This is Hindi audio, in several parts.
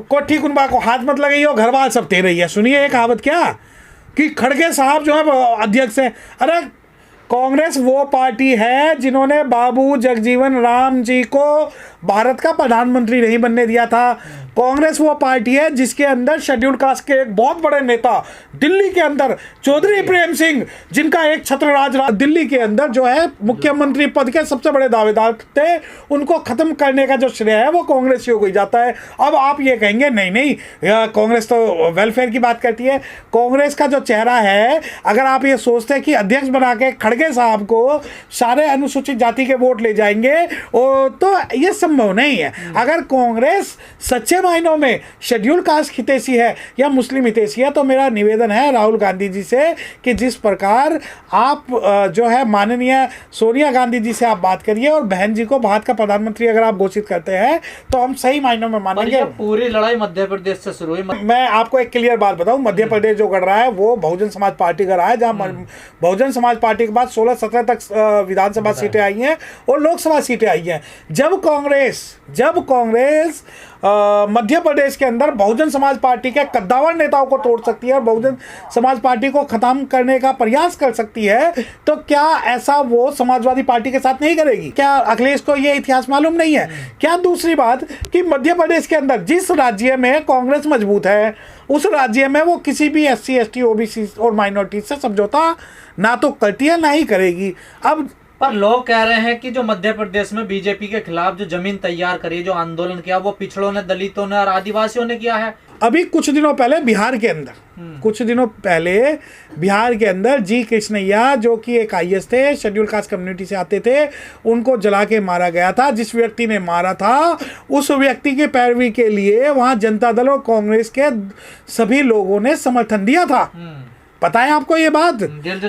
कोठी कुनबा को हाथ मत लगाइयो, घर बार सब तेरे ही है। सुनिए एक कहावत क्या कि खड़गे साहब जो है अध्यक्ष है। अरे कांग्रेस वो पार्टी है जिन्होंने बाबू जगजीवन राम जी को भारत का प्रधानमंत्री नहीं बनने दिया था। कांग्रेस वो पार्टी है जिसके अंदर शेड्यूल कास्ट के एक बहुत बड़े नेता दिल्ली के अंदर चौधरी प्रेम सिंह, जिनका एक छत्रराज दिल्ली के अंदर जो है मुख्यमंत्री पद के सबसे बड़े दावेदार थे, उनको खत्म करने का जो श्रेय है वो कांग्रेसियों को ही जाता है। अब आप ये कहेंगे नहीं नहीं कांग्रेस तो वेलफेयर की बात करती है। कांग्रेस का जो चेहरा है, अगर आप ये सोचते हैं कि अध्यक्ष बना के खड़गे साहब को सारे अनुसूचित जाति के वोट ले जाएंगे, तो ये संभव नहीं है। अगर कांग्रेस सच्चे मायनों में शेड्यूल कास्ट हितैषी है या मुस्लिम हितैषी है, तो मेरा निवेदन है राहुल गांधी जी से कि जिस प्रकार आप जो है माननीय सोनिया गांधी जी से आप बात करिए और बहन जी को भारत का प्रधानमंत्री अगर आप घोषित करते हैं तो हम सही मायनों में मानेंगे। पूरी लड़ाई मध्य प्रदेश से शुरू हुई। मैं आपको एक क्लियर बात बताऊं, मध्य प्रदेश जो कर रहा है वो बहुजन समाज पार्टी का रहा है, जहां बहुजन समाज पार्टी के बाद 16-17 तक विधानसभा सीटें आई हैं और लोकसभा सीटें आई हैं। जब कांग्रेस मध्य प्रदेश के अंदर बहुजन समाज पार्टी के कद्दावर नेताओं को तोड़ सकती है और बहुजन समाज पार्टी को खत्म करने का प्रयास कर सकती है, तो क्या ऐसा वो समाजवादी पार्टी के साथ नहीं करेगी? क्या अखिलेश को ये इतिहास मालूम नहीं है क्या? दूसरी बात कि मध्य प्रदेश के अंदर जिस राज्य में कांग्रेस मजबूत है, उस राज्य में वो किसी भी SC ST OBC और माइनॉरिटी से समझौता ना तो करती है ना ही करेगी। अब पर लोग कह रहे हैं कि जो मध्य प्रदेश में बीजेपी के खिलाफ जो जमीन तैयार करी, जो आंदोलन किया, वो पिछड़ों ने, दलितों ने और आदिवासियों ने किया है। अभी कुछ दिनों पहले बिहार के अंदर जी कृष्णैया जो कि एक IS थे, शेड्यूल कास्ट कम्युनिटी से आते थे, उनको जला के मारा गया था। जिस व्यक्ति ने मारा था उस व्यक्ति के पैरवी के लिए वहां जनता दल और कांग्रेस के सभी लोगों ने समर्थन दिया था। पता है आपको ये बात? जेल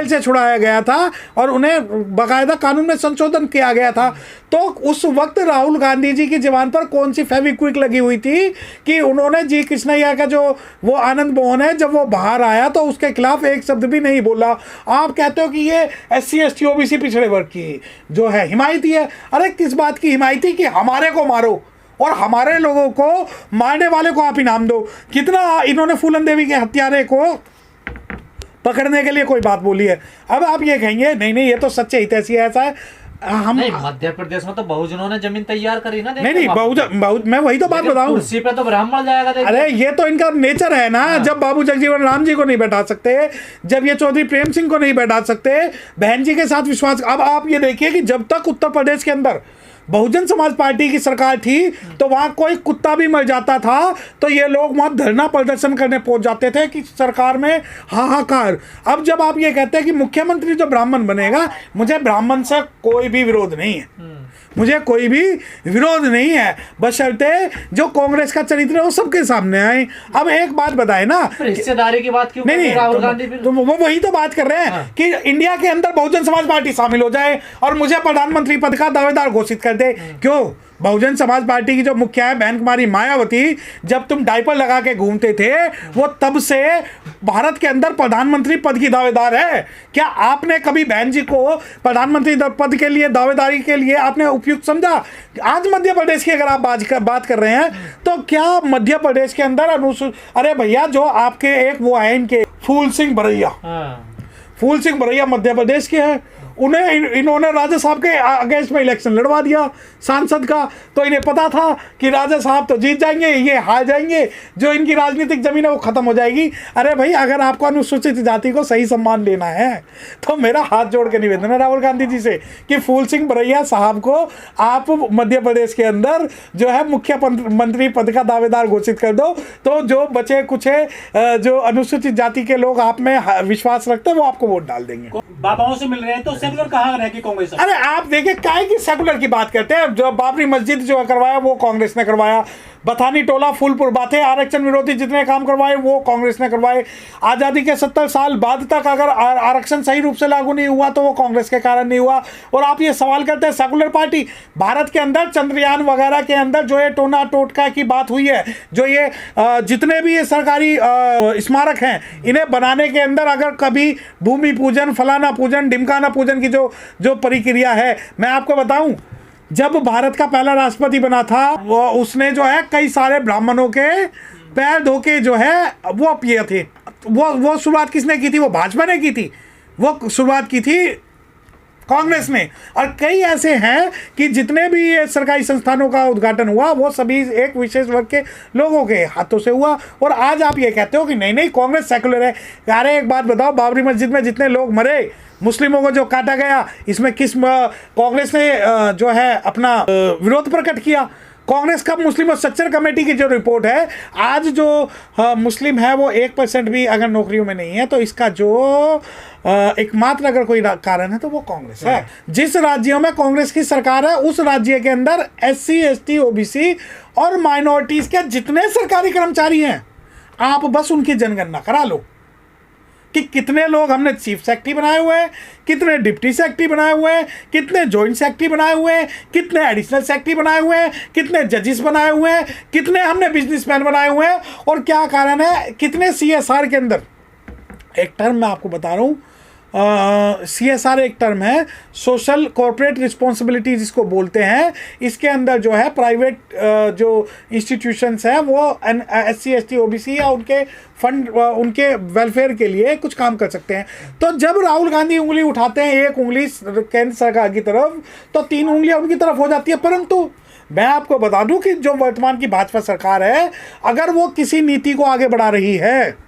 से छुड़ाया गया था और उन्हें बाकायदा कानून में संशोधन किया गया था। तो उस वक्त राहुल गांधी जी की जबान पर कौन सी फेविक्विक लगी हुई थी कि उन्होंने जी कृष्णैया का जो वो आनंद मोहन है, जब वो बाहर आया तो उसके खिलाफ एक शब्द भी नहीं बोला। आप कहते हो कि ये SC ST OBC पिछड़े वर्ग की जो है हिमायती है। अरे किस बात की हिमायती कि हमारे को मारो और हमारे लोगों को मारने वाले को आप इनाम दो। कितना इन्होंने फूलन देवी के हत्यारे को पकड़ने के लिए कोई बात बोली है। अब आप ये कहेंगे नहीं नहीं ये तो सच्चे हितैषी है, ऐसा है। हम नहीं, मध्य प्रदेश में तो बहुजनों ने जमीन तैयार करी ना। नहीं बहुजन मैं वही तो बात बताऊं, कुर्सी पे तो ब्राह्मण जाएगा। अरे ये तो इनका नेचर है ना। जब बाबू जगजीवन राम जी को नहीं बैठा सकते, जब ये चौधरी प्रेम सिंह को नहीं बैठा सकते, बहन जी के साथ विश्वास। अब आप ये देखिए कि जब तक उत्तर प्रदेश के अंदर बहुजन समाज पार्टी की सरकार थी तो वहां कोई कुत्ता भी मर जाता था तो ये लोग वहां धरना प्रदर्शन करने पहुंच जाते थे कि सरकार में हाहाकार। अब जब आप ये कहते हैं कि मुख्यमंत्री जो ब्राह्मण बनेगा, मुझे ब्राह्मण से कोई भी विरोध नहीं है, मुझे कोई भी विरोध नहीं है, बशर्ते जो कांग्रेस का चरित्र है वो सबके सामने आए। अब एक बात बताए ना, हिस्सेदारी की बात क्यों नहीं राहुल गांधी तुम वो वही तो बात कर रहे हैं कि इंडिया के अंदर बहुजन समाज पार्टी शामिल हो जाए और मुझे प्रधानमंत्री पद का दावेदार घोषित कर दे। क्यों? बहुजन समाज पार्टी की जो मुखिया है बहन कुमारी मायावती, जब तुम डायपर लगा के घूमते थे वो तब से भारत के अंदर प्रधानमंत्री पद की दावेदार है। क्या आपने कभी बहन जी को प्रधानमंत्री पद के लिए दावेदारी के लिए आपने उपयुक्त समझा? आज मध्य प्रदेश की अगर आप बात कर रहे हैं तो क्या मध्य प्रदेश के अंदर अरे भैया जो आपके एक वो है इनके फूल सिंह बरैया मध्य प्रदेश के हैं, उन्हें इन्होंने राजा साहब के अगेंस्ट में इलेक्शन लड़वा दिया सांसद का, तो इन्हें पता था कि राजा साहब तो जीत जाएंगे, ये हार जाएंगे, जो इनकी राजनीतिक जमीन है वो खत्म हो जाएगी। अरे भाई अगर आपको अनुसूचित जाति को सही सम्मान देना है तो मेरा हाथ जोड़ के निवेदन है राहुल गांधी जी से कि फूल सिंह बरैया साहब को आप मध्य प्रदेश के अंदर जो है मुख्यमंत्री पद का दावेदार घोषित कर दो, तो जो बचे कुछ जो अनुसूचित जाति के लोग आप में विश्वास रखते हैं वो आपको वोट डाल देंगे। बाबाओं से मिल रहे हैं तो सेकुलर कहाँ रहेगी कांग्रेस? अरे आप देखिए काहे की सेकुलर की बात करते हैं। जो बाबरी मस्जिद जो करवाया वो कांग्रेस ने करवाया, बथानी टोला फूलपुर बातें आरक्षण विरोधी जितने काम करवाए वो कांग्रेस ने करवाए। आज़ादी के 70 साल बाद तक अगर आरक्षण सही रूप से लागू नहीं हुआ तो वो कांग्रेस के कारण नहीं हुआ। और आप ये सवाल करते हैं सेकुलर पार्टी, भारत के अंदर चंद्रयान वगैरह के अंदर जो ये टोना टोटका की बात हुई है, जो ये जितने भी ये सरकारी स्मारक हैं इन्हें बनाने के अंदर अगर कभी भूमि पूजन, फलाना पूजन, ढिमकाना पूजन की जो प्रक्रिया है, मैं आपको बताऊं जब भारत का पहला राष्ट्रपति बना था वो उसने जो है कई सारे ब्राह्मणों के पैर धो के जो है वो पिए थे। वो शुरुआत किसने की थी? वो भाजपा ने की थी, वो शुरुआत की थी कांग्रेस ने। और कई ऐसे हैं कि जितने भी ये सरकारी संस्थानों का उद्घाटन हुआ वो सभी एक विशेष वर्ग के लोगों के हाथों से हुआ। और आज आप ये कहते हो कि नहीं नहीं कांग्रेस सेकुलर है। अरे एक बात बताओ, बाबरी मस्जिद में जितने लोग मरे, मुस्लिमों को जो काटा गया, इसमें किस कांग्रेस ने जो है अपना विरोध प्रकट किया? कांग्रेस का मुस्लिम और स्ट्रक्चर कमेटी की जो रिपोर्ट है, आज जो मुस्लिम है वो 1% भी अगर नौकरियों में नहीं है तो इसका जो एकमात्र अगर कोई कारण है तो वो कांग्रेस है। जिस राज्यों में कांग्रेस की सरकार है उस राज्य के अंदर SC ST OBC और माइनॉरिटीज के जितने सरकारी कर्मचारी हैं, आप बस उनकी जनगणना करा लो कि कितने लोग हमने चीफ सेक्रेटरी बनाए हुए हैं, कितने डिप्टी सेक्रेटरी बनाए हुए हैं, कितने जॉइंट सेक्रेटरी बनाए हुए हैं, कितने एडिशनल सेक्रेटरी बनाए हुए हैं, कितने जजेस बनाए हुए हैं, कितने हमने बिजनेसमैन बनाए हुए हैं, और क्या कारण है, कितने CSR के अंदर। एक टर्म मैं आपको बता रहा हूँ, CSR एक टर्म है, सोशल कॉर्पोरेट रिस्पॉन्सिबिलिटी जिसको बोलते हैं। इसके अंदर जो है प्राइवेट जो इंस्टीट्यूशंस हैं वो SC ST OBC या उनके फंड उनके वेलफेयर के लिए कुछ काम कर सकते हैं। तो जब राहुल गांधी उंगली उठाते हैं, एक उंगली केंद्र सरकार की तरफ, तो 3 उंगलियां उनकी तरफ हो जाती है। परंतु मैं आपको बता दूं कि जो वर्तमान की भाजपा सरकार है, अगर वो किसी नीति को आगे बढ़ा रही है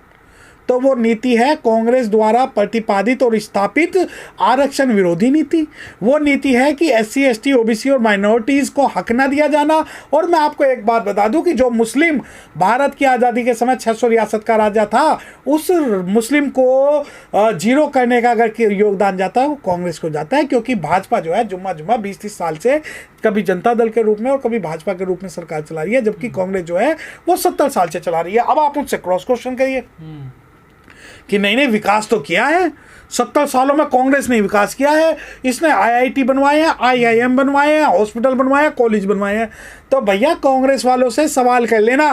तो वो नीति है कांग्रेस द्वारा प्रतिपादित और स्थापित आरक्षण विरोधी नीति। वो नीति है कि SC ST OBC और माइनॉरिटीज़ को हक ना दिया जाना। और मैं आपको एक बात बता दूं कि जो मुस्लिम भारत की आज़ादी के समय 600 रियासत का राजा था, उस मुस्लिम को जीरो करने का अगर योगदान जाता है वो कांग्रेस को जाता है। क्योंकि भाजपा जो है जुम्मा 20-30 साल से कभी जनता दल के रूप में और कभी भाजपा के रूप में सरकार चला रही है, जबकि कांग्रेस जो है वो 70 साल से चला रही है। अब आप मुझसे क्रॉस क्वेश्चन करिए कि नहीं विकास तो किया है, 70 सालों में कांग्रेस ने विकास किया है। इसने IIT बनवाए हैं, IIM बनवाए हैं, हॉस्पिटल बनवाए हैं, कॉलेज बनवाए हैं। तो भैया कांग्रेस वालों से सवाल कर लेना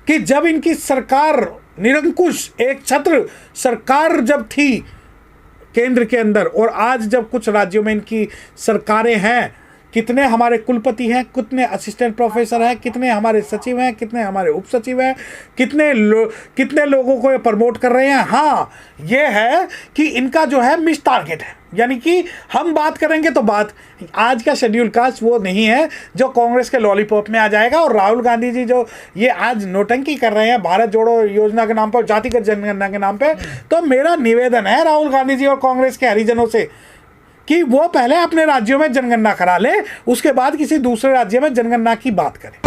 कि जब इनकी सरकार निरंकुश एक छत्र सरकार जब थी केंद्र के अंदर, और आज जब कुछ राज्यों में इनकी सरकारें हैं, कितने हमारे कुलपति हैं, कितने असिस्टेंट प्रोफेसर हैं, कितने हमारे सचिव हैं, कितने हमारे उप सचिव हैं, कितने लोगों को ये प्रमोट कर रहे हैं। हाँ, ये है कि इनका जो है मिस टारगेट है, यानी कि हम बात करेंगे तो बात आज का शेड्यूल कास्ट वो नहीं है जो कांग्रेस के लॉलीपॉप में आ जाएगा। और राहुल गांधी जी जो ये आज नोटंकी कर रहे हैं भारत जोड़ो योजना के नाम पर, जातिगत जनगणना के नाम पे, तो मेरा निवेदन है राहुल गांधी जी और कांग्रेस के हरिजनों से कि वो पहले अपने राज्यों में जनगणना करा ले, उसके बाद किसी दूसरे राज्य में जनगणना की बात करें।